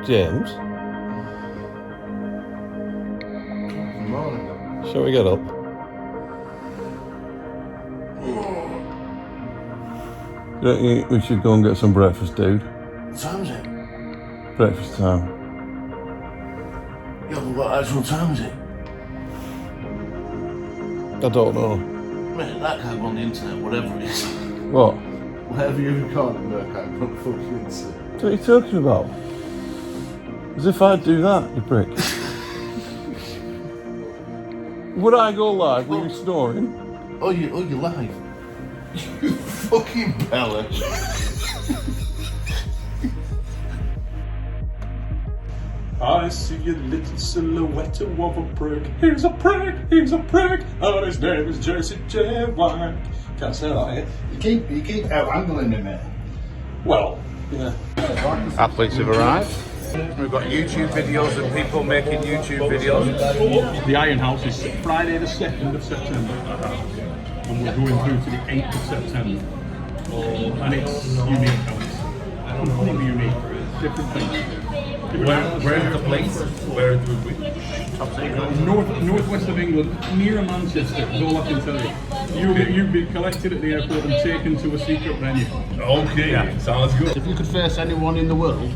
James. Shall we get up? Don't you think we should go and get some breakfast, dude? What time is it? Breakfast time. Yeah, but what actual time is it? I don't know. Man, that can't go on the internet, whatever it is. What? Whatever you record it, that can't go on the fucking internet. What are you talking about? As if I'd do that, you prick. Would I go live with you snoring? Oh, you're live. You fucking Bella. I see a little silhouette of a prick. He's a prick, he's a prick, and his name is Jesse J. White. Can't say that, eh? You keep out-angling me, mate. Well, yeah. Athletes have arrived. We've got YouTube videos of people making YouTube videos. The Iron House is Friday the 2nd of September. And we're going through to the 8th of September. And it's unique, Alex. Completely unique. Different things. Where is the place? Where is the Northwest of England, near Manchester, is all I can tell you. You'll be collected at the airport and taken to a secret venue. Okay, yeah. Sounds good. If you could face anyone in the world,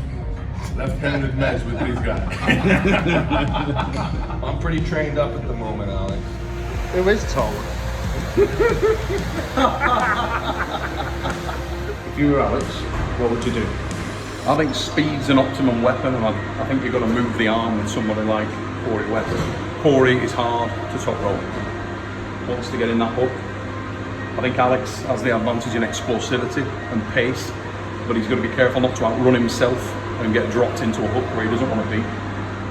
Left-handed match with these guys. I'm pretty trained up at the moment, Alex. Who is Tom? If you were Alex, what would you do? I think speed's an optimum weapon, and I think you've got to move the arm with somebody like Corey West. Corey is hard to top roll. Wants to get in that hook. I think Alex has the advantage in explosivity and pace, but he's got to be careful not to outrun himself and get dropped into a hook where he doesn't want to be.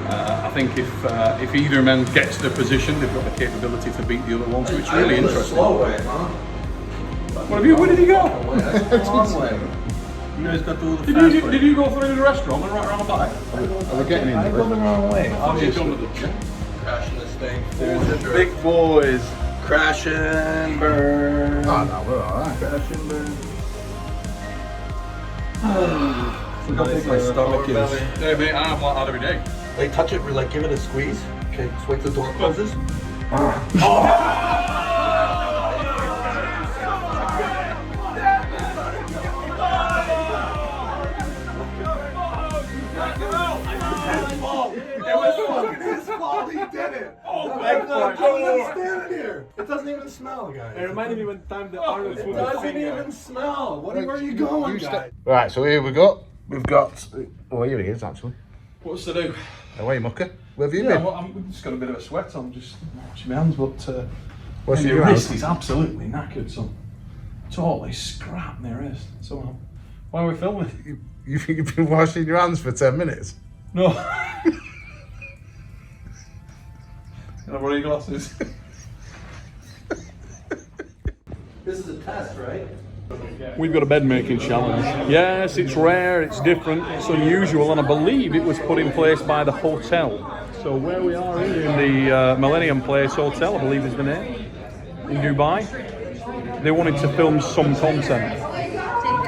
I think if either man gets the position, they've got the capability to beat the other one, so it's really interesting. Slow way, huh? Where did he go? That's a long way. You guys got to do the fast way. Did you go through the restaurant and right around the back? Are we getting in I go the wrong way. Crashing this thing. There's the big boys. Crash and burn. Oh, no, we're alright. Crash and burn. Look how big my stomach is. Yeah, mate, I have like that every day. Like, touch it, like, give it a squeeze. Okay, just wait till the door closes. It doesn't even smell, guys. It reminded me one time that Arnold It doesn't even smell. Where are you going, guys? Right, so here we go. We've got. Oh, here he is, actually. What's to do? Away, mucker. Where have you Yeah, been? well, I've just got a bit of a sweat. I'm just washing my hands, but What's my your wrist hands? is absolutely knackered. So totally scrap my wrist. So why are we filming? You think you've been washing your hands for 10 minutes? No. Can I borrow your glasses? This is a test, right? We've got a bed making challenge. Yes, it's rare, it's different, it's unusual, and I believe it was put in place by the hotel. So where we are in the Millennium Place Hotel, I believe is the name, in Dubai. They wanted to film some content.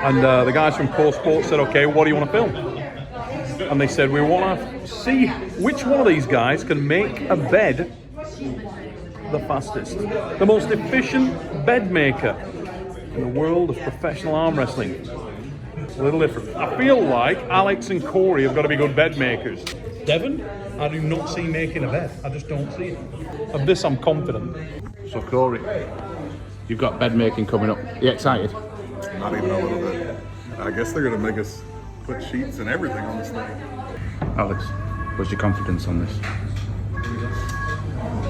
And the guys from KOTT4 Match said, okay, what do you want to film? And they said, we want to see which one of these guys can make a bed the fastest. The most efficient bed maker in the world of professional arm wrestling. It's a little different. I feel like Alex and Corey have got to be good bed makers. Devon, I do not see making a bed. I just don't see it. Of this, I'm confident. So, Corey, you've got bed making coming up. Are you excited? Not even a little bit. I guess they're gonna make us put sheets and everything on this thing. Alex, what's your confidence on this?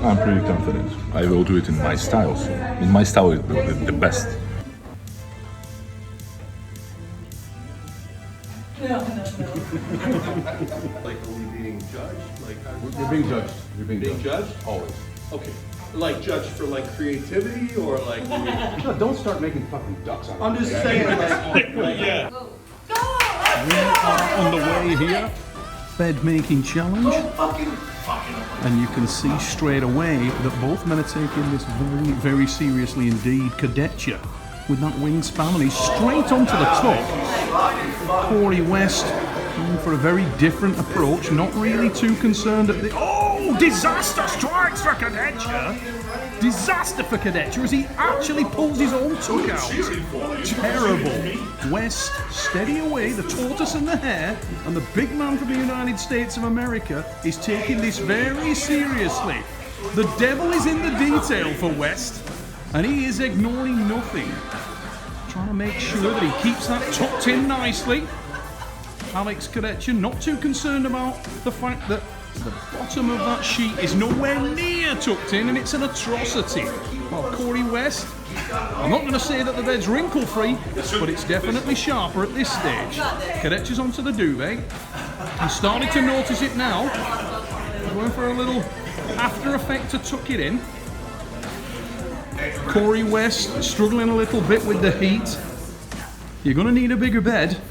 I'm pretty confident. I will do it in my style. So in my style, it will be the best. Like, are we being judged? Like, You're being judged. You're being judged? Always. Okay. Like, judged for, like, creativity or, like... No, don't start making fucking ducks out of I'm just saying, like, yeah. We are on the way here. Bed making challenge. And you can see straight away that both men are taking this very, very seriously indeed. Kadetcha with that wingspan, and he's straight onto the top. Corey West Going for a very different approach, not really too concerned at the... Oh, disaster strikes for KOTT4. Disaster for KOTT4 as he actually pulls his own tuck out. Terrible. West steady away, the tortoise and the hare, and the big man from the United States of America is taking this very seriously. The devil is in the detail for West, and he is ignoring nothing. Trying to make sure that he keeps that tucked in nicely. Alex KOTT4 not too concerned about the fact that the bottom of that sheet is nowhere near tucked in, and it's an atrocity. While Corey West, I'm not going to say that the bed's wrinkle-free, but it's definitely sharper at this stage. KOTT4's onto the duvet. I'm starting to notice it now. Going for a little after effect to tuck it in. Corey West struggling a little bit with the heat. You're going to need a bigger bed.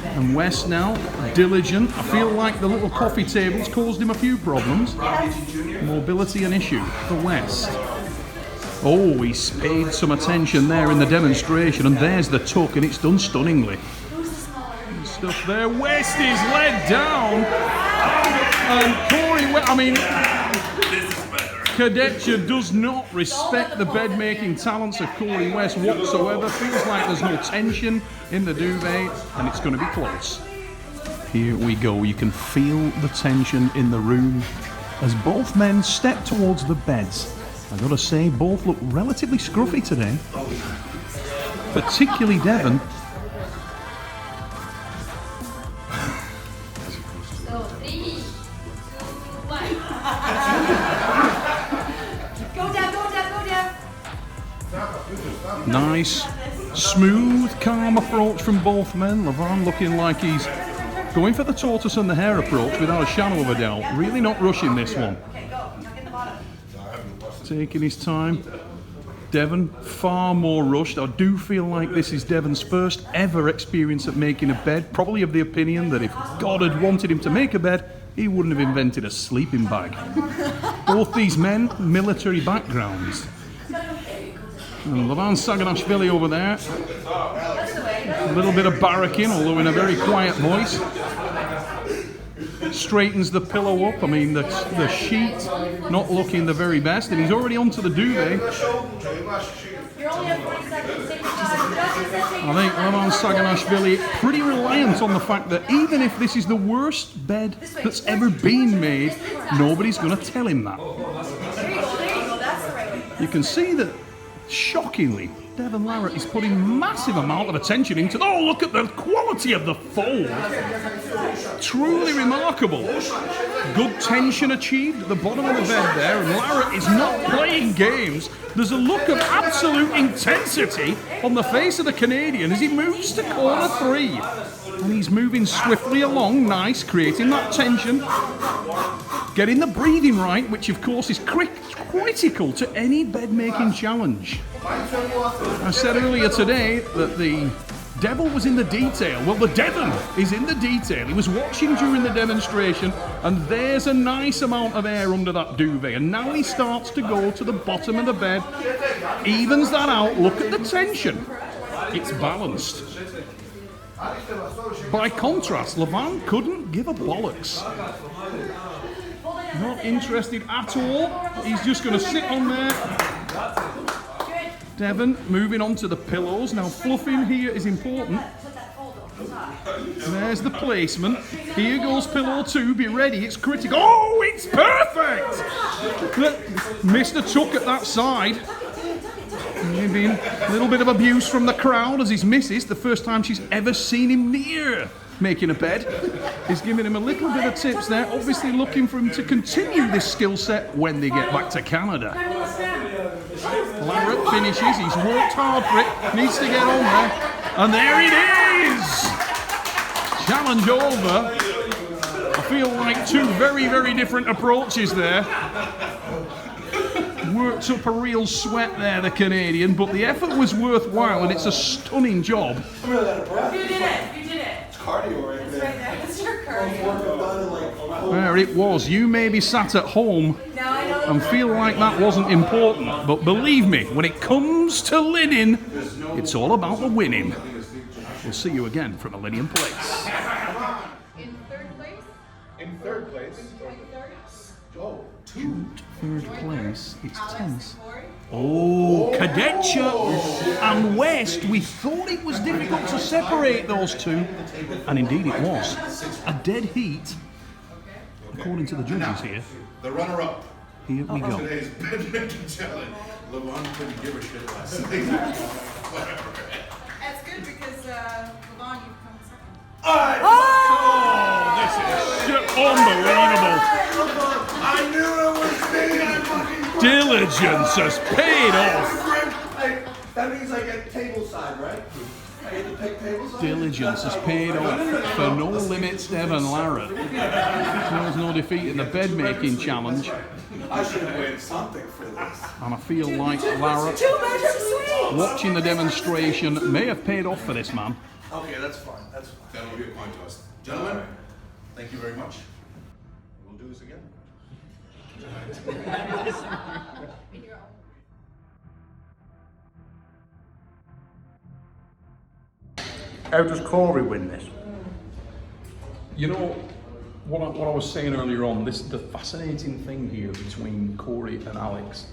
And West now, diligent. I feel like the little coffee table's caused him a few problems. Mobility an issue for West. Oh, he's paid some attention there in the demonstration, and there's the tuck, and it's done stunningly. Stuff there. West is led down. And Corey West, I mean, KOTT4 does not respect the bed-making talents of Corey West whatsoever. Feels like there's no tension in the duvet, and it's going to be close. Here we go. You can feel the tension in the room as both men step towards the beds. I've got to say, both look relatively scruffy today. Particularly Devon. Nice, smooth, calm approach from both men. Levan looking like he's going for the tortoise and the hare approach without a shadow of a doubt. Really not rushing this one. Taking his time. Devon, far more rushed. I do feel like this is Devon's first ever experience at making a bed. Probably of the opinion that if God had wanted him to make a bed, he wouldn't have invented a sleeping bag. Both these men, military backgrounds. And Levan Saginashvili over there. A little bit of barracking, although in a very quiet voice. Straightens the pillow up. I mean, the sheet not looking the very best, and he's already onto the duvet. I think Levan Saginashvili pretty reliant on the fact that even if this is the worst bed that's ever been made, nobody's going to tell him that. You can see that, shockingly, Devon Larratt is putting massive amount of attention into... Oh, look at the quality of the fold. Truly remarkable. Good tension achieved at the bottom of the bed there, and Larratt is not playing games. There's a look of absolute intensity on the face of the Canadian as he moves to corner 3. And he's moving swiftly along, nice, creating that tension. Getting the breathing right, which of course is critical to any bed-making challenge. I said earlier today that the devil was in the detail. Well, the Devon is in the detail. He was watching during the demonstration, and there's a nice amount of air under that duvet. And now he starts to go to the bottom of the bed, evens that out. Look at the tension. It's balanced. By contrast, Levan couldn't give a bollocks. Not interested at all. He's just going to sit on there. Devon moving on to the pillows. Now, fluffing here is important. There's the placement. Here goes pillow 2. Be ready. It's critical. Oh, it's perfect! Missed a tuck at that side. Maybe a little bit of abuse from the crowd as his missus, the first time she's ever seen him near making a bed, is giving him a little bit of tips there, obviously looking for him to continue this skill set when they get back to Canada. Larratt finishes, he's worked hard for it, needs to get on there, and there it is! Challenge over. I feel like two very, very different approaches there. Worked up a real sweat there, the Canadian, but the effort was worthwhile, and it's a stunning job. You did it. It's cardio right there. That's right there. That's your cardio. There it was. You may be sat at home and feel like that wasn't important, but believe me, when it comes to linen, it's all about the winning. We'll see you again from Millennium Place. In third place? In third place. Oh, Third place, it's tense. Corey? Oh, Kadetcha and West. We thought it was difficult to separate those two, and indeed it was. A dead heat, according to the judges here. The runner-up. Here we go. Today's badminton challenge. Levan couldn't give a shit last night. Whatever. That's good because, Levan, you've come second. Unbelievable. I knew it was me. I fucking Diligence has paid off. That means I get table side, right? I get to pick table side? Diligence has paid off for No Limits Devon Larratt. Knows no defeat in the bed making challenge. I should have waited something for this. And I feel like Larratt, watching the demonstration, may have paid off for this man. Okay, that's fine. That's fine. That'll be a point to us. Gentlemen, thank you very much. We'll do this again. How does Corey win this? You know, what I was saying earlier on, the fascinating thing here between Corey and Alex,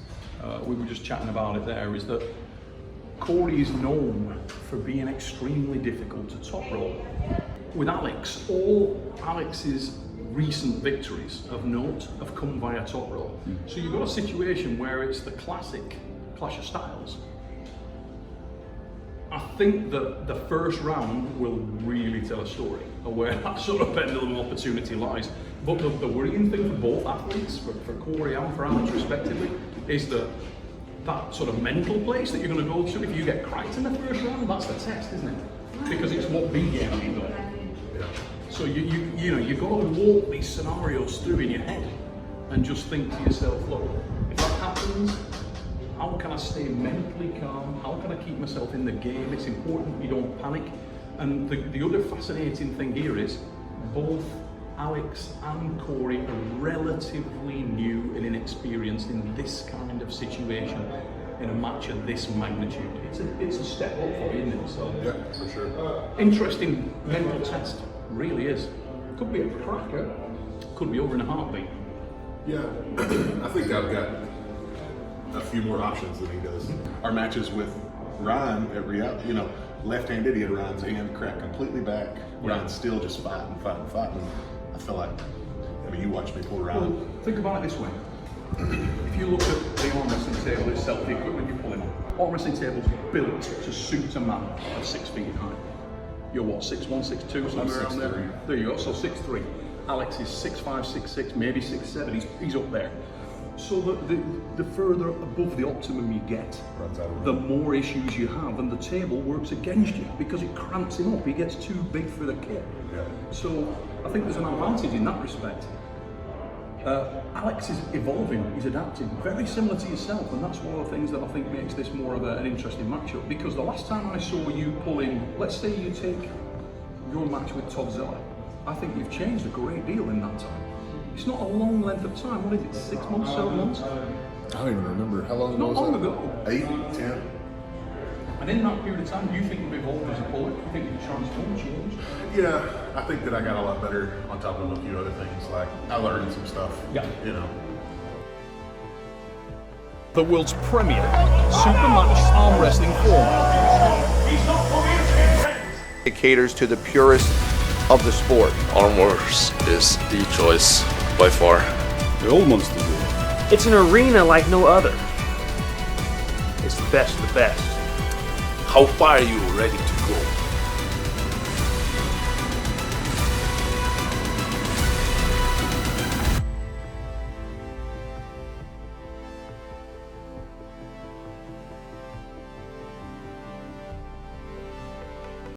we were just chatting about it there, is that Corey is known for being extremely difficult to top roll. With Alex, all Alex's recent victories of note have come via top roll. So you've got a situation where it's the classic clash of styles. I think that the first round will really tell a story of where that sort of pendulum opportunity lies. But the worrying thing for both athletes, for Corey and for Alex respectively, is that sort of mental place that you're going to go to if you get cracked in the first round. That's the test, isn't it? Because it's what big game have you got. So you know you've got to walk these scenarios through in your head and just think to yourself, look, if that happens, how can I stay mentally calm? How can I keep myself in the game? It's important you don't panic. And the other fascinating thing here is both Alex and Corey are relatively new and inexperienced in this kind of situation in a match of this magnitude. It's a step up for you, isn't it? So Yeah, for sure. interesting mental test, really is. Could be a cracker, could be over in a heartbeat. Yeah, I think I've got a few more options than he does. Our matches with Ryan at Real, left-handed, he had Ryan's hand cracked completely back. Ryan's still just fighting. I feel like, you watch me pull around. Well, think about it this way. If you look at the arm wrestling table itself, the equipment you're pulling on, arm wrestling table's built to suit a man of 6 feet in height. You're what, 6'1", 6'2", somewhere around there? 6'3". There you go, so 6'3". Alex is 6'5", 6'6", maybe 6'7", he's up there. So the further above the optimum you get, the more issues you have, and the table works against you because it cramps him up, he gets too big for the kit. Yeah. So I think there's an advantage in that respect. Alex is evolving, he's adapting, very similar to yourself, and that's one of the things that I think makes this more of an interesting matchup, because the last time I saw you pull in, let's say you take your match with Todzilla, I think you've changed a great deal in that time. It's not a long length of time, what is it, 6 months, 7 months? I don't even remember how long Not was long that? ago. 8, 10? And in that period of time, do you think you've evolved as a puller? Do you think you've transformed, changed? Yeah, I think that I got a lot better on top of a few other things. Like, I learned some stuff. Yeah. The world's premier super match arm wrestling format. It caters to the purest of the sport. Arm Wars is the choice by far. The old ones do it. It's an arena like no other. It's the best of the best. How far are you ready to